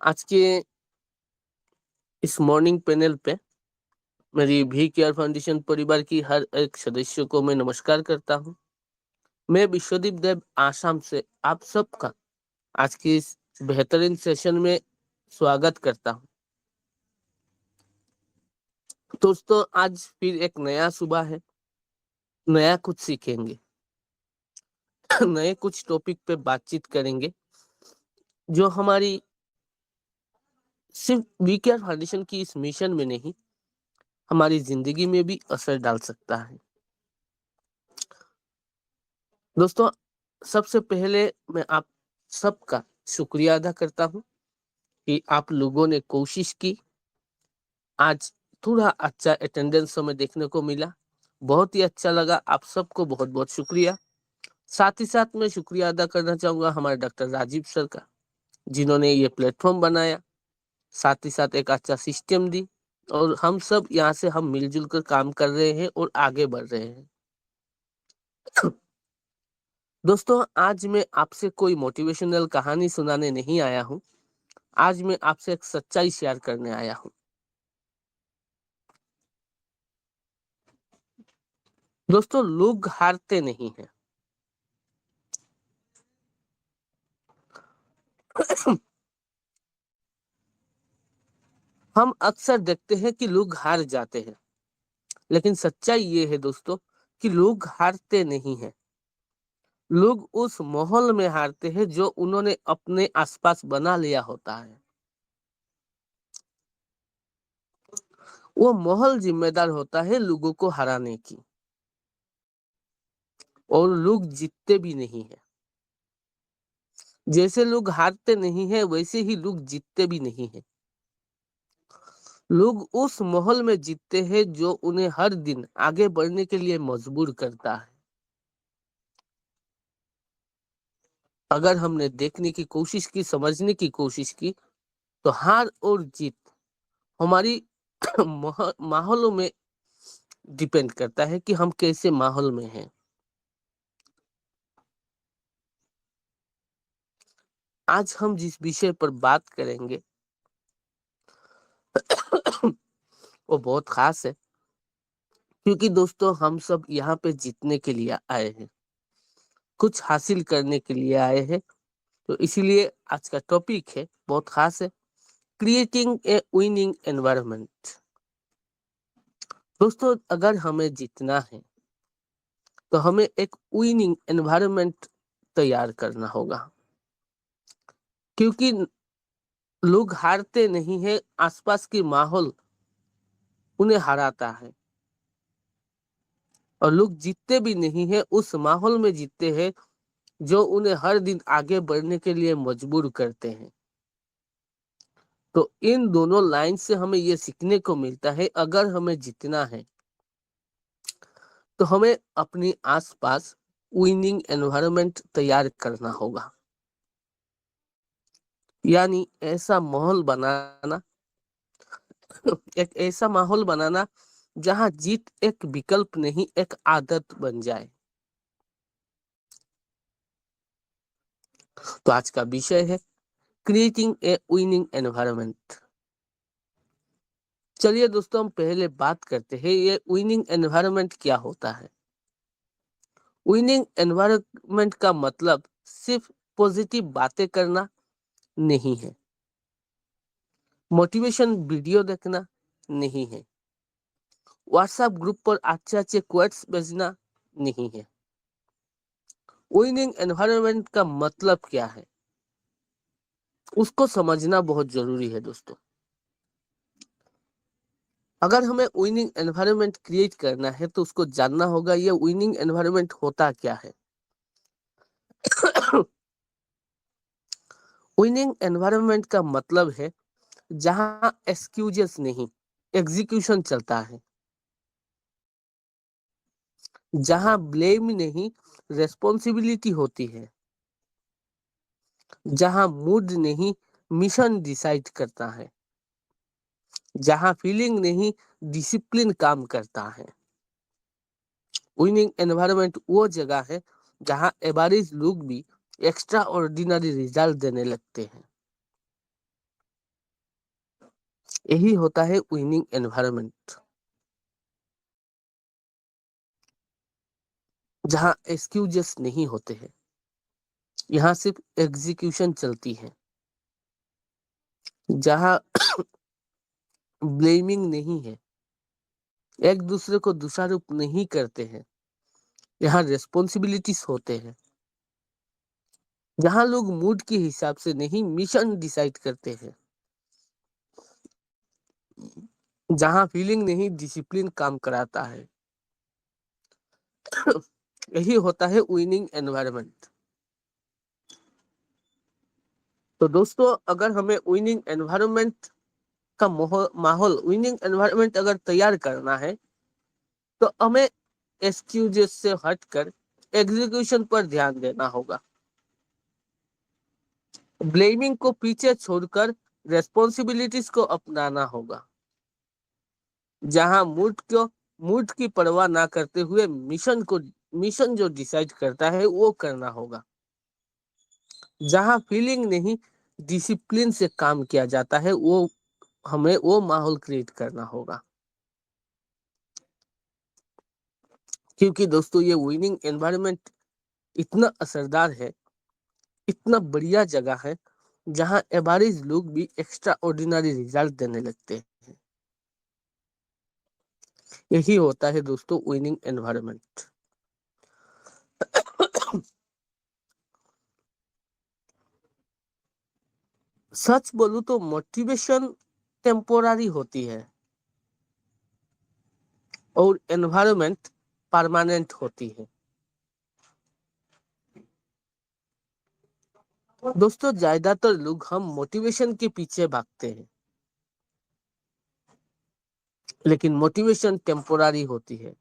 आज के इस मॉर्निंग पैनल पे मेरी भी केयर फाउंडेशन परिवार की हर एक सदस्य को मैं नमस्कार करता हूँ। मैं विश्वदीप देव आसाम से आप सबका आज की इस बेहतरीन सेशन में स्वागत करता हूँ। दोस्तों, आज फिर एक नया सुबह है, नया कुछ सीखेंगे, नए कुछ टॉपिक पे बातचीत करेंगे जो हमारी सिर्फ वी केयर फाउंडेशन की इस मिशन में नहीं, हमारी जिंदगी में भी असर डाल सकता है। दोस्तों, सबसे पहले मैं आप सबका शुक्रिया अदा करता हूं कि आप लोगों ने कोशिश की। आज थोड़ा अच्छा अटेंडेंस हमें देखने को मिला, बहुत ही अच्छा लगा। आप सबको बहुत बहुत शुक्रिया। साथ ही साथ मैं शुक्रिया अदा करना चाहूंगा हमारे डॉक्टर राजीव सर का, जिन्होंने ये प्लेटफॉर्म बनाया, साथ ही साथ एक अच्छा सिस्टम दी, और हम सब यहाँ से हम मिलजुल कर काम कर रहे हैं और आगे बढ़ रहे हैं। दोस्तों, आज मैं आपसे कोई मोटिवेशनल कहानी सुनाने नहीं आया हूँ। आज मैं आपसे एक सच्चाई शेयर करने आया हूँ। दोस्तों, लोग हारते नहीं हैं। हम अक्सर देखते हैं कि लोग हार जाते हैं, लेकिन सच्चाई ये है दोस्तों कि लोग हारते नहीं हैं। लोग उस माहौल में हारते हैं जो उन्होंने अपने आसपास बना लिया होता है। वो माहौल जिम्मेदार होता है लोगों को हराने की, और लोग जीतते भी नहीं है। जैसे लोग हारते नहीं है, वैसे ही लोग जीतते भी नहीं है। लोग उस माहौल में जीतते हैं जो उन्हें हर दिन आगे बढ़ने के लिए मजबूर करता है। अगर हमने देखने की कोशिश की, समझने की कोशिश की, तो हार और जीत हमारी माहौलों में डिपेंड करता है कि हम कैसे माहौल में हैं। आज हम जिस विषय पर बात करेंगे वो बहुत खास है, क्योंकि दोस्तों हम सब यहाँ पे जीतने के लिए आए हैं, कुछ हासिल करने के लिए आए हैं। तो इसीलिए आज का टॉपिक है, बहुत खास है, क्रिएटिंग ए विनिंग एनवायरनमेंट। दोस्तों, अगर हमें जीतना है तो हमें एक विनिंग एनवायरनमेंट तैयार करना होगा, क्योंकि लोग हारते नहीं है, आसपास की माहौल उन्हें हराता है। और लोग जीतते भी नहीं है, उस माहौल में जीतते हैं जो उन्हें हर दिन आगे बढ़ने के लिए मजबूर करते हैं। तो इन दोनों लाइन से हमें यह सीखने को मिलता है, अगर हमें जीतना है तो हमें अपनी आसपास विनिंग एनवायरनमेंट तैयार करना होगा। यानी ऐसा माहौल बनाना, एक ऐसा माहौल बनाना जहां जीत एक विकल्प नहीं, एक आदत बन जाए। तो आज का विषय है क्रिएटिंग ए विनिंग एनवायरनमेंट। चलिए दोस्तों, हम पहले बात करते हैं ये विनिंग एनवायरनमेंट क्या होता है। विनिंग एनवायरनमेंट का मतलब सिर्फ पॉजिटिव बातें करना नहीं है, मोटिवेशन वीडियो देखना नहीं है, व्हाट्सएप ग्रुप पर अच्छे अच्छे क्वेट्स भेजना नहीं है। विनिंग एनवायरनमेंट का मतलब क्या है, उसको समझना बहुत जरूरी है दोस्तों। अगर हमें विनिंग एनवायरनमेंट क्रिएट करना है तो उसको जानना होगा ये विनिंग एनवायरनमेंट होता क्या है। विनिंग एनवायरनमेंट का मतलब है जहां एक्सक्यूजेस नहीं, एग्जीक्यूशन चलता है, जहां ब्लेम नहीं, रेस्पॉन्सिबिलिटी होती है, जहां मूड नहीं, मिशन डिसाइड करता है, जहां फीलिंग नहीं, डिसिप्लिन काम करता है। विनिंग एनवायरनमेंट वो जगह है जहां एवरेज लोग भी एक्स्ट्रा ऑर्डिनरी रिजल्ट देने लगते हैं। यही होता है विनिंग एनवायरनमेंट, जहां एक्सक्यूजेस नहीं होते हैं, यहाँ सिर्फ एग्जीक्यूशन चलती है, जहां ब्लेमिंग नहीं है, एक दूसरे को दोषारोप नहीं करते हैं, यहाँ रिस्पॉन्सिबिलिटीज होते हैं, जहां लोग मूड के हिसाब से नहीं मिशन डिसाइड करते हैं, जहां फीलिंग नहीं डिसिप्लिन काम कराता है। यही होता है विनिंग एनवायरनमेंट। तो दोस्तों, अगर हमें विनिंग एनवायरनमेंट का माहौल विनिंग एनवायरनमेंट अगर तैयार करना है, तो हमें एक्सक्यूजेस से हटकर एग्जीक्यूशन पर ध्यान देना होगा। ब्लेमिंग को पीछे छोड़कर रेस्पॉन्सिबिलिटीज को अपनाना होगा, जहां मूड की परवाह ना करते हुए मिशन जो डिसाइड करता है वो करना होगा, जहां फीलिंग नहीं डिसिप्लिन से काम किया जाता है, वो हमें वो माहौल क्रिएट करना होगा। क्योंकि दोस्तों, ये विनिंग एनवायरनमेंट इतना असरदार है, इतना बढ़िया जगह है, जहां एवरेज लोग भी एक्स्ट्रा ऑर्डिनरी रिजल्ट देने लगते हैं। यही होता है दोस्तों विनिंग एनवायरनमेंट। सच बोलूं तो मोटिवेशन टेम्पोररी होती है और एनवायरनमेंट परमानेंट होती है। दोस्तों, ज्यादातर लोग हम मोटिवेशन के पीछे भागते हैं, लेकिन मोटिवेशन टेम्पोररी होती है।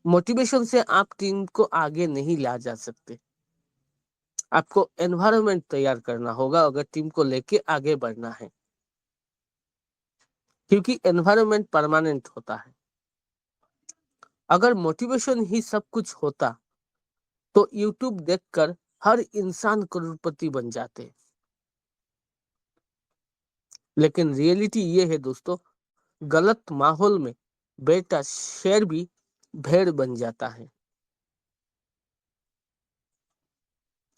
मोटिवेशन से आप टीम को आगे नहीं ला जा सकते। आपको एनवायरनमेंट तैयार करना होगा अगर टीम को लेके आगे बढ़ना है, क्योंकि एनवायरनमेंट परमानेंट होता है। अगर मोटिवेशन ही सब कुछ होता तो यूट्यूब देखकर हर इंसान करोड़पति बन जाते। लेकिन रियलिटी ये है दोस्तों, गलत माहौल में बेटा शेर भी भेड़ बन जाता है,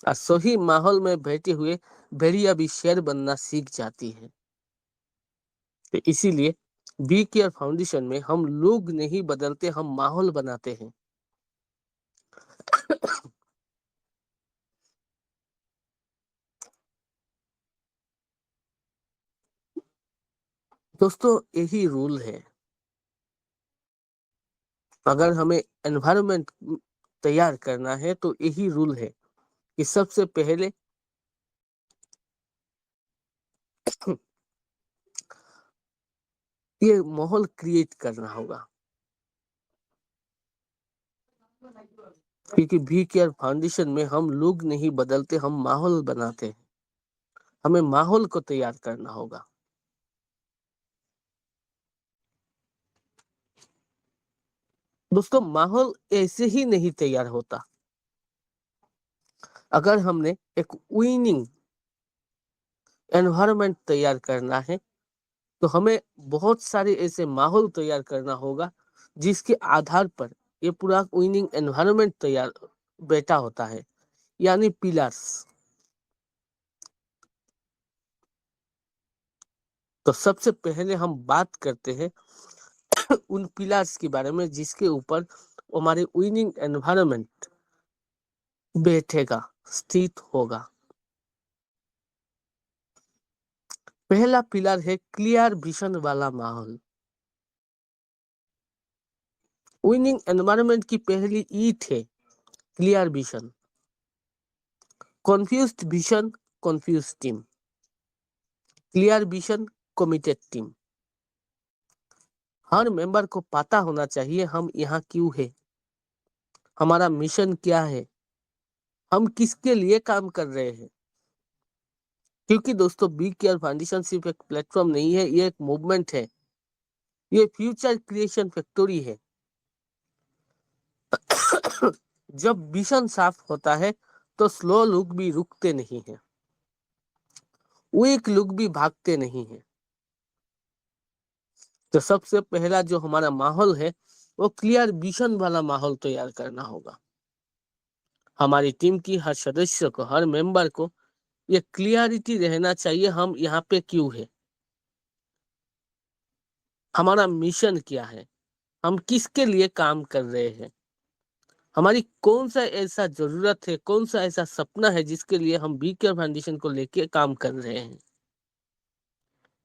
और सही माहौल में बैठे हुए भेड़िया भी शेर बनना सीख जाती है। तो इसीलिए बी केयर फाउंडेशन में हम लोग नहीं बदलते, हम माहौल बनाते हैं। दोस्तों, यही रूल है। अगर हमें एनवायरनमेंट तैयार करना है तो यही रूल है कि सबसे पहले ये माहौल क्रिएट करना होगा, क्योंकि बी केयर फाउंडेशन में हम लोग नहीं बदलते, हम माहौल बनाते हैं। हमें माहौल को तैयार करना होगा। दोस्तों, माहौल ऐसे ही नहीं तैयार होता। अगर हमने एक विनिंग एनवायरनमेंट तैयार करना है, तो हमें बहुत सारे ऐसे माहौल तैयार करना होगा जिसके आधार पर ये पूरा विनिंग एनवायरनमेंट तैयार बैठा होता है, यानी पिलर्स। तो सबसे पहले हम बात करते हैं उन पिलर्स के बारे में जिसके ऊपर हमारे विनिंग एनवायरनमेंट बैठेगा, स्थित होगा। पहला पिलर है क्लियर विजन वाला माहौल। विनिंग एनवायरनमेंट की पहली ईट है clear vision. Confused vision confuse team, clear vision committed team. हर मेंबर को पता होना चाहिए हम यहाँ क्यों है, हमारा मिशन क्या है, हम किसके लिए काम कर रहे हैं। क्योंकि दोस्तों, बी केयर फाउंडेशन सिर्फ एक प्लेटफॉर्म नहीं है, ये एक मूवमेंट है, ये फ्यूचर क्रिएशन फैक्ट्री है। जब विजन साफ होता है तो स्लो लोग भी रुकते नहीं हैं, वीक लोग भी भागते नहीं हैं। तो सबसे पहला जो हमारा माहौल है वो क्लियर विजन वाला माहौल तैयार करना होगा। हमारी टीम की हर सदस्य को, हर मेंबर को ये क्लियरिटी रहना चाहिए, हम यहाँ पे क्यों है, हमारा मिशन क्या है, हम किसके लिए काम कर रहे हैं, हमारी कौन सा ऐसा जरूरत है, कौन सा ऐसा सपना है जिसके लिए हम बी केयर फाउंडेशन को लेके काम कर रहे हैं।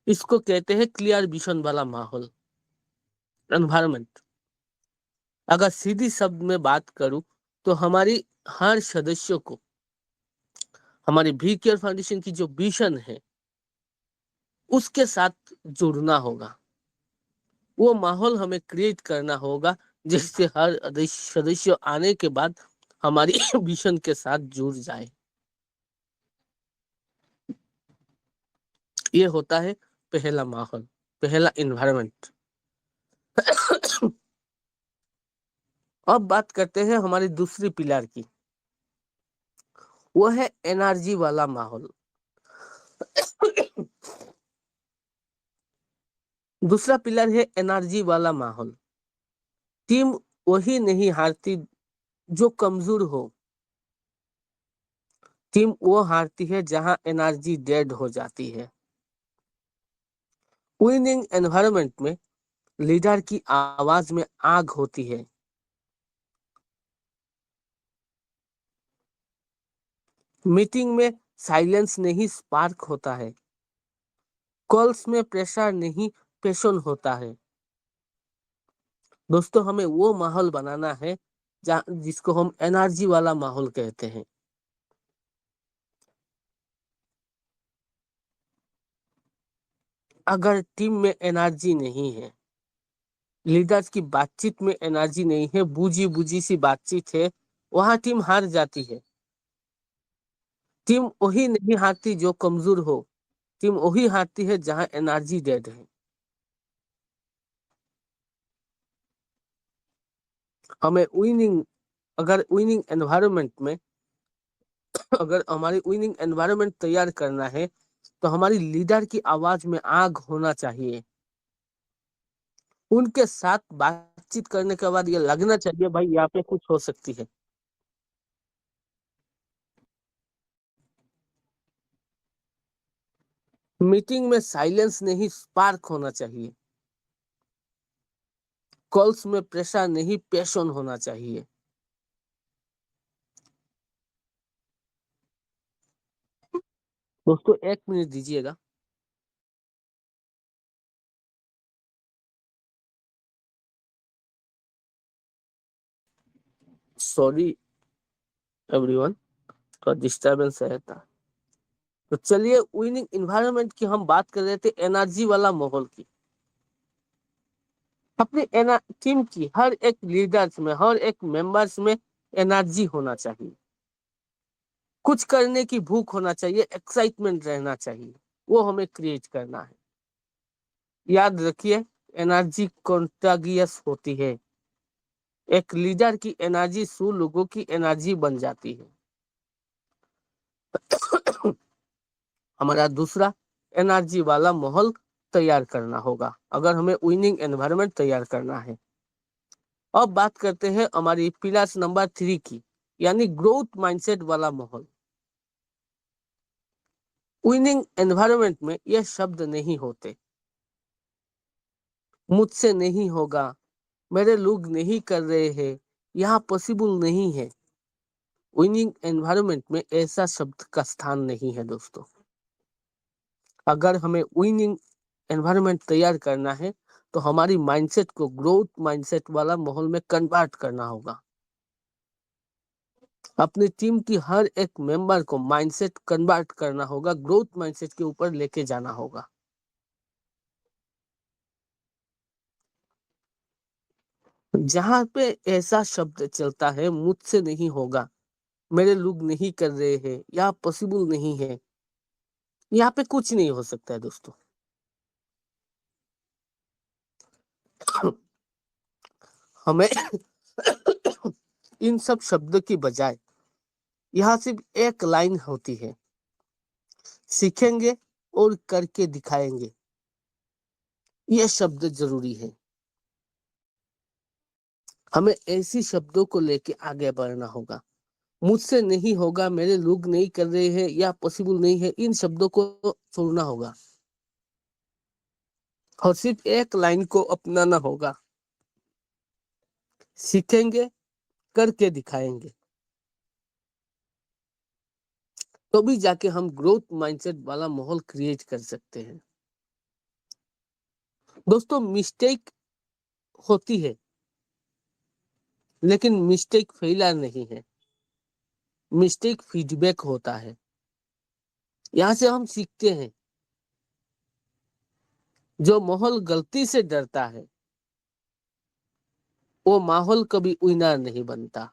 इसको कहते हैं क्लियर विजन वाला माहौल, एनवायरनमेंट। अगर सीधी शब्द में बात करूं तो हमारी हर सदस्यों को हमारी बी केयर फाउंडेशन की जो विजन है उसके साथ जुड़ना होगा। वो माहौल हमें क्रिएट करना होगा जिससे हर सदस्य आने के बाद हमारी विजन के साथ जुड़ जाए। ये होता है पहला माहौल, पहला एनवायरनमेंट। अब बात करते हैं हमारी दूसरी पिलर की, वो है एनर्जी वाला माहौल। दूसरा पिलर है एनर्जी वाला माहौल। टीम वही नहीं हारती जो कमजोर हो, टीम वो हारती है जहां एनर्जी डेड हो जाती है। विनिंग एनवायरनमेंट में लीडर की आवाज में आग होती है। मीटिंग में साइलेंस नहीं स्पार्क होता है। कॉल्स में प्रेशर नहीं पैशन होता है। दोस्तों, हमें वो माहौल बनाना है जिसको हम एनर्जी वाला माहौल कहते हैं। अगर टीम में एनर्जी नहीं है, लीडर्स की बातचीत में एनर्जी नहीं है, बूझी बूझी सी बातचीत है, वहां टीम हार जाती है। टीम वही नहीं हारती जो कमजोर हो, टीम वही हारती है जहां एनर्जी डेड है। हमें विनिंग अगर विनिंग एनवायरनमेंट में अगर हमारी विनिंग एनवायरनमेंट तैयार करना है तो हमारी लीडर की आवाज में आग होना चाहिए। उनके साथ बातचीत करने के बाद ये लगना चाहिए भाई यहाँ पे कुछ हो सकती है। मीटिंग में साइलेंस नहीं स्पार्क होना चाहिए। कॉल्स में प्रेशर नहीं पैशन होना चाहिए। दोस्तों, एक मिनट दीजिएगा। सॉरी एवरीवन, तो डिस्टरबेंस आया था। तो चलिए, विनिंग इन्वायरमेंट की हम बात कर रहे थे, एनर्जी वाला माहौल की। अपनी टीम की हर एक लीडर्स में, हर एक मेंबर्स में एनर्जी होना चाहिए, कुछ करने की भूख होना चाहिए, एक्साइटमेंट रहना चाहिए। वो हमें क्रिएट करना है। याद रखिए, एनर्जी कॉन्टागियस होती है। एक लीडर की एनर्जी 100 लोगों की एनर्जी बन जाती है। हमारा दूसरा एनर्जी वाला माहौल तैयार करना होगा अगर हमें विनिंग एनवायरनमेंट तैयार करना है। अब बात करते हैं हमारी पिलर्स नंबर 3 की, यानी ग्रोथ माइंडसेट वाला माहौल। विनिंग एनवायरनमेंट में यह शब्द नहीं होते, मुझसे नहीं होगा, मेरे लोग नहीं कर रहे हैं, यहाँ पॉसिबल नहीं है। विनिंग एनवायरनमेंट में ऐसा शब्द का स्थान नहीं है दोस्तों। अगर हमें विनिंग एनवायरनमेंट तैयार करना है तो हमारी माइंडसेट को ग्रोथ माइंडसेट वाला माहौल में कन्वर्ट करना होगा। अपनी टीम की हर एक मेंबर को माइंडसेट कन्वर्ट करना होगा, ग्रोथ माइंडसेट के ऊपर लेके जाना होगा। जहां पे ऐसा शब्द चलता है, मुझसे नहीं होगा, मेरे लोग नहीं कर रहे हैं, या पॉसिबल नहीं है, यहाँ पे कुछ नहीं हो सकता है दोस्तों। हमें इन सब शब्दों की बजाय यहाँ सिर्फ एक लाइन होती है, सीखेंगे और करके दिखाएंगे। ये शब्द जरूरी है। हमें ऐसी शब्दों को लेके आगे बढ़ना होगा। मुझसे नहीं होगा, मेरे लोग नहीं कर रहे हैं, या पॉसिबल नहीं है, इन शब्दों को छोड़ना होगा और सिर्फ एक लाइन को अपनाना होगा। सीखेंगे, करके दिखाएंगे, तो भी जाके हम ग्रोथ माइंडसेट वाला माहौल क्रिएट कर सकते हैं। दोस्तों, मिस्टेक होती है, लेकिन मिस्टेक फेलियर नहीं है, मिस्टेक फीडबैक होता है। यहाँ से हम सीखते हैं। जो माहौल गलती से डरता है, वो माहौल कभी विनर नहीं बनता।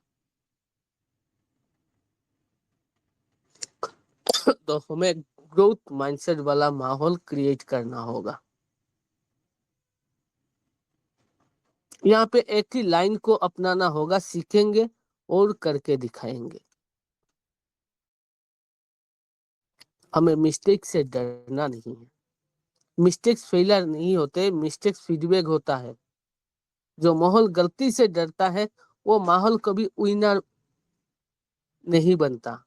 तो हमें ग्रोथ माइंडसेट वाला माहौल क्रिएट करना होगा। यहाँ पे एक ही लाइन को अपनाना होगा, सीखेंगे और करके दिखाएंगे। हमें मिस्टेक से डरना नहीं है। मिस्टेक्स फेलियर नहीं होते, मिस्टेक्स फीडबैक होता है। जो माहौल गलती से डरता है, वो माहौल कभी विनर नहीं बनता।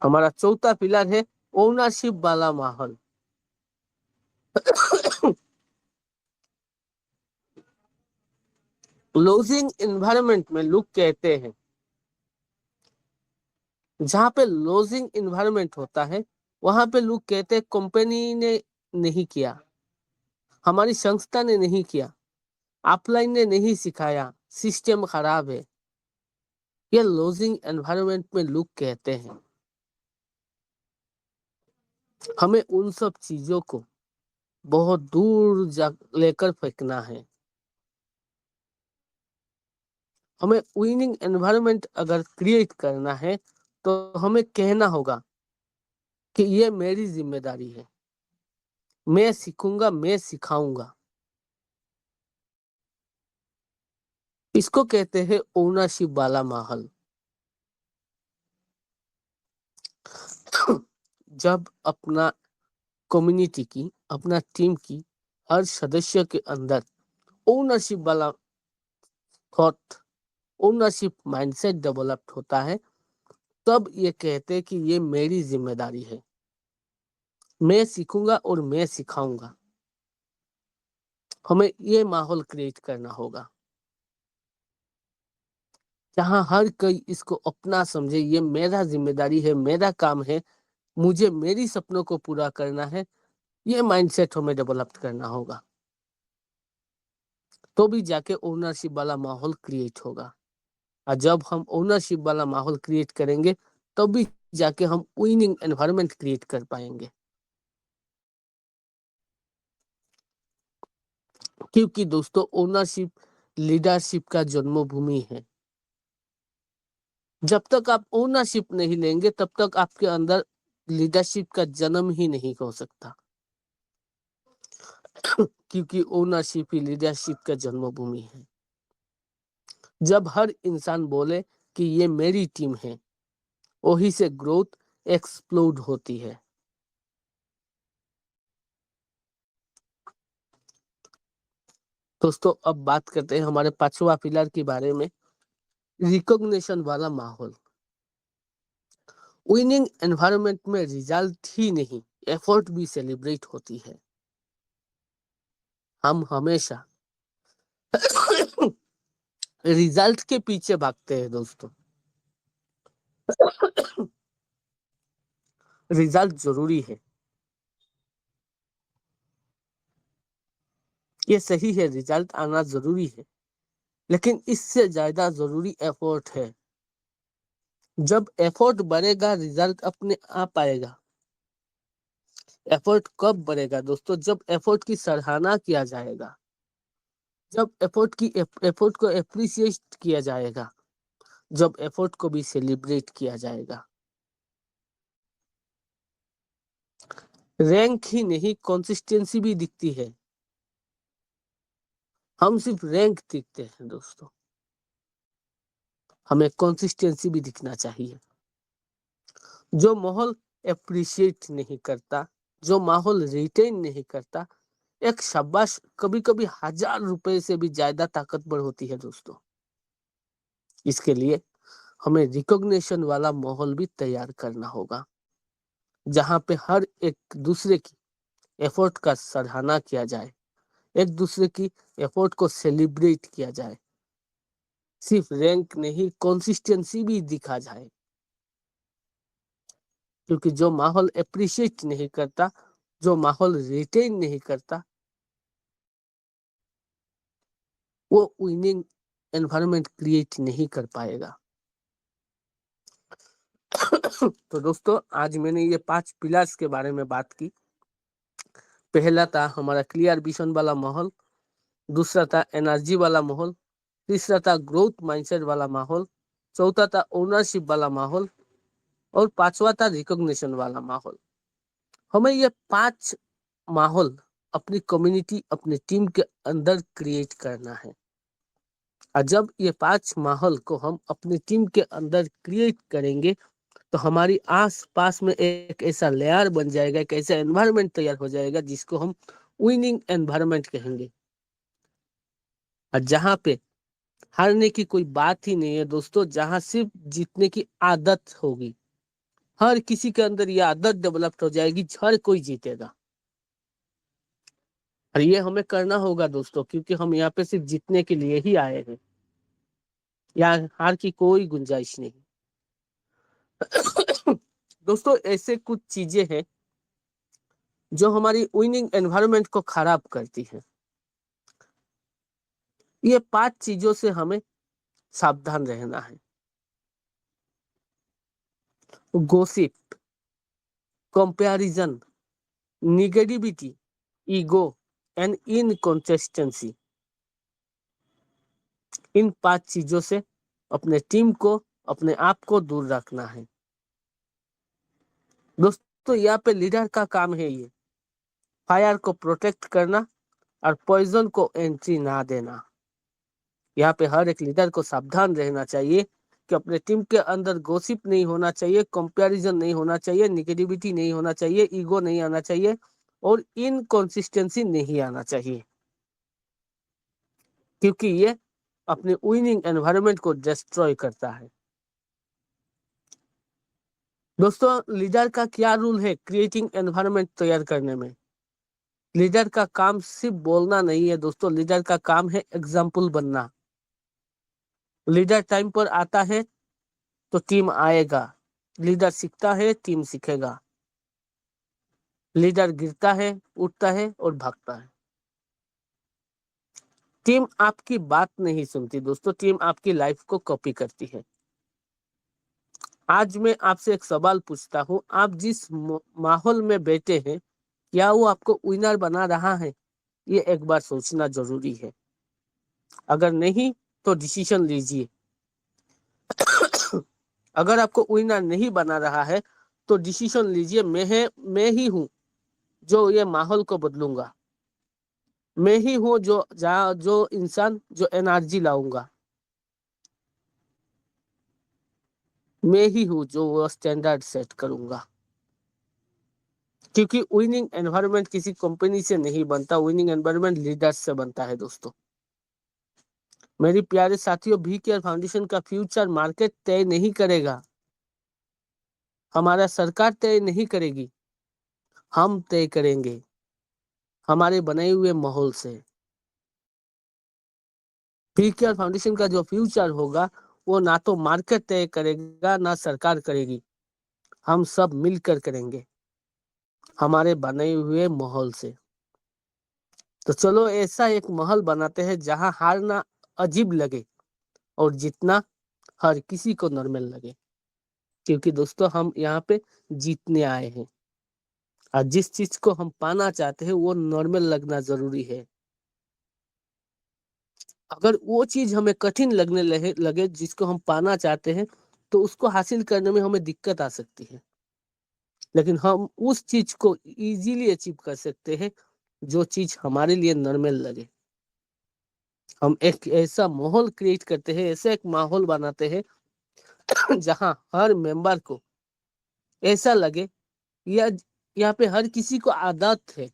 हमारा चौथा पिलर है ओनरशिप वाला माहौल। लॉजिंग एनवायरनमेंट में लोग कहते हैं, जहाँ पे लॉजिंग एनवायरनमेंट होता है, वहां पे लोग कहते हैं कंपनी ने नहीं किया, हमारी संस्था ने नहीं किया, अपलाइन ने नहीं सिखाया, सिस्टम खराब है। ये लॉजिंग एनवायरनमेंट में लोग कहते हैं। हमें उन सब चीजों को बहुत दूर जा लेकर फेंकना है। हमें विनिंग एनवायरनमेंट अगर क्रिएट करना है, तो हमें कहना होगा कि ये मेरी जिम्मेदारी है, मैं सीखूंगा, मैं सिखाऊंगा। इसको कहते हैं ओनरशिप वाला माहौल। जब अपना कम्युनिटी की, अपना टीम की हर सदस्य के अंदर ओनरशिप वाला थॉट, ओनरशिप माइंडसेट डेवलप्ड होता है, तब ये कहते हैं कि ये मेरी जिम्मेदारी है, मैं सीखूंगा और मैं सिखाऊंगा। हमें ये माहौल क्रिएट करना होगा, जहां हर कोई इसको अपना समझे, ये मेरा जिम्मेदारी है, मेरा काम है, मुझे मेरी सपनों को पूरा करना है। ये माइंडसेट हमें डेवलप करना होगा, तो भी जाके ओनरशिप वाला माहौल क्रिएट होगा। और जब हम ओनरशिप वाला माहौल क्रिएट करेंगे, तब भी जाके हम विनिंग एनवायरनमेंट क्रिएट कर पाएंगे। क्योंकि दोस्तों, ओनरशिप लीडरशिप का जन्मभूमि है। जब तक आप ओनरशिप नहीं लेंगे, तब तक आपके अंदर लीडरशिप का जन्म ही नहीं हो सकता। क्योंकि ओनरशिप ही लीडरशिप का जन्मभूमि है। जब हर इंसान बोले कि ये मेरी टीम है, वही से ग्रोथ एक्सप्लोड होती है। दोस्तों, अब बात करते हैं हमारे पांचवा पिलर के बारे में, रिकॉग्निशन वाला माहौल। विनिंग एनवायरनमेंट में रिजल्ट ही नहीं, एफर्ट भी सेलिब्रेट होती है। हम हमेशा रिजल्ट के पीछे भागते हैं दोस्तों। रिजल्ट जरूरी है, ये सही है, रिजल्ट आना जरूरी है, लेकिन इससे ज्यादा जरूरी एफर्ट है। जब एफर्ट बढ़ेगा, रिजल्ट अपने आप आएगा। एफर्ट कब बढ़ेगा दोस्तों? जब एफर्ट की सराहना किया जाएगा, जब एफर्ट को एप्रिसिएट किया जाएगा, जब एफर्ट को भी सेलिब्रेट किया जाएगा। रैंक ही नहीं, कंसिस्टेंसी भी दिखती है। हम सिर्फ रैंक दिखते हैं दोस्तों, हमें कंसिस्टेंसी भी दिखना चाहिए। जो माहौल अप्रिशिएट नहीं करता, जो माहौल रिटेन नहीं करता, एक शाबाश कभी कभी 1000 रुपए से भी ज्यादा ताकतवर होती है दोस्तों। इसके लिए हमें रिकॉग्निशन वाला माहौल भी तैयार करना होगा, जहां पे हर एक दूसरे की एफर्ट का सराहना किया जाए, एक दूसरे की एफर्ट को सेलिब्रेट किया जाए, सिर्फ रैंक नहीं कंसिस्टेंसी भी दिखा जाए। क्योंकि जो माहौल अप्रिशिएट नहीं करता, जो माहौल रिटेन नहीं करता, वो विनिंग एनवायरनमेंट क्रिएट नहीं कर पाएगा। तो दोस्तों आज मैंने ये 5 पिलर्स के बारे में बात की। पहला था हमारा क्लियर विजन वाला माहौल, दूसरा था एनर्जी वाला माहौल, तीसरा था ग्रोथ माइंडसेट वाला माहौल, चौथा था ओनरशिप वाला माहौल और पांचवा था रिकॉग्निशन वाला माहौल। हमें ये 5 माहौल अपनी कम्युनिटी, अपनी टीम के अंदर क्रिएट करना है। और जब ये 5 माहौल को हम अपनी टीम के अंदर क्रिएट करेंगे तो हमारी आस पास में एक ऐसा लेयर बन जाएगा, एक ऐसा एनवायरनमेंट तैयार हो जाएगा जिसको हम विनिंग एनवायरनमेंट कहेंगे। और जहां पे हारने की कोई बात ही नहीं है दोस्तों, जहां सिर्फ जीतने की आदत होगी, हर किसी के अंदर ये आदत डेवलप हो जाएगी, हर कोई जीतेगा। और ये हमें करना होगा दोस्तों, क्योंकि हम यहाँ पे सिर्फ जीतने के लिए ही आए हैं, यहाँ हार की कोई गुंजाइश नहीं। दोस्तों ऐसे कुछ चीजें हैं जो हमारी विनिंग एनवायरनमेंट को खराब करती है। ये 5 चीजों से हमें सावधान रहना है। Gossip, comparison, negativity, ego and inconsistency, इन 5 चीजों से अपने टीम को, अपने आप को दूर रखना है। दोस्तों यहाँ पे लीडर का काम है ये फायर को प्रोटेक्ट करना और पॉइजन को एंट्री ना देना। यहाँ पे हर एक लीडर को सावधान रहना चाहिए कि अपने टीम के अंदर गॉसिप नहीं होना चाहिए, कंपैरिजन नहीं होना चाहिए, निगेटिविटी नहीं होना चाहिए, ईगो नहीं आना चाहिए और इनकंसिस्टेंसी नहीं आना चाहिए, क्योंकि ये अपने विनिंग एनवायरनमेंट को डिस्ट्रॉय करता है। दोस्तों लीडर का क्या रूल है क्रिएटिंग एनवायरनमेंट तैयार करने में? लीडर का काम सिर्फ बोलना नहीं है दोस्तों, लीडर का काम है एग्जाम्पल बनना। लीडर टाइम पर आता है तो टीम आएगा, लीडर सीखता है टीम सीखेगा, लीडर गिरता है, उठता है और भागता है। टीम आपकी बात नहीं सुनती दोस्तों, टीम आपकी लाइफ को कॉपी करती है। आज मैं आपसे एक सवाल पूछता हूँ, आप जिस माहौल में बैठे हैं क्या वो आपको विनर बना रहा है? ये एक बार सोचना जरूरी है। अगर नहीं तो डिसीजन लीजिए। अगर आपको विनर नहीं बना रहा है तो डिसीजन लीजिए, मैं ही हूं जो ये माहौल को बदलूंगा, मैं ही हूं जो इंसान जो एनर्जी लाऊंगा, मैं ही हूं जो वो स्टैंडर्ड सेट करूंगा। क्योंकि विनिंग एनवायरनमेंट किसी कंपनी से नहीं बनता, विनिंग एनवायरनमेंट लीडर्स से बनता है दोस्तों। मेरी प्यारे साथियों, वी केयर फाउंडेशन का फ्यूचर मार्केट तय नहीं करेगा, हमारा सरकार तय नहीं करेगी, हम तय करेंगे हमारे बनाए हुए माहौल से। वी केयर फाउंडेशन का जो फ्यूचर होगा वो ना तो मार्केट तय करेगा ना सरकार करेगी, हम सब मिलकर करेंगे हमारे बनाए हुए माहौल से। तो चलो ऐसा एक माहौल बनाते हैं जहां हारना अजीब लगे और जीतना हर किसी को नॉर्मल लगे, क्योंकि दोस्तों हम यहाँ पे जीतने आए हैं और जिस चीज को हम पाना चाहते हैं वो नॉर्मल लगना जरूरी है। अगर वो चीज हमें कठिन लगने लगे जिसको हम पाना चाहते हैं तो उसको हासिल करने में हमें दिक्कत आ सकती है, लेकिन हम उस चीज को इजीली अचीव कर सकते हैं जो चीज हमारे लिए नॉर्मल लगे। हम एक ऐसा माहौल क्रिएट करते हैं, ऐसा एक माहौल बनाते हैं जहां हर मेंबर को ऐसा लगे यहाँ पे हर किसी को आदत है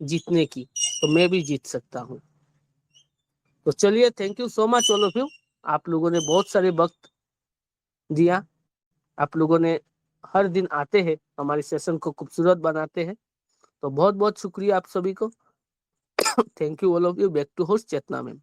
जीतने की, तो मैं भी जीत सकता हूँ। तो चलिए, thank you so much all of you. आप लोगों ने बहुत सारे वक्त दिया, आप लोगों ने हर दिन आते हैं, हमारे सेशन को खूबसूरत बनाते हैं, तो बहुत बहुत शुक्रिया आप सभी को। Thank you all of you. Back to host Chetna ma'am.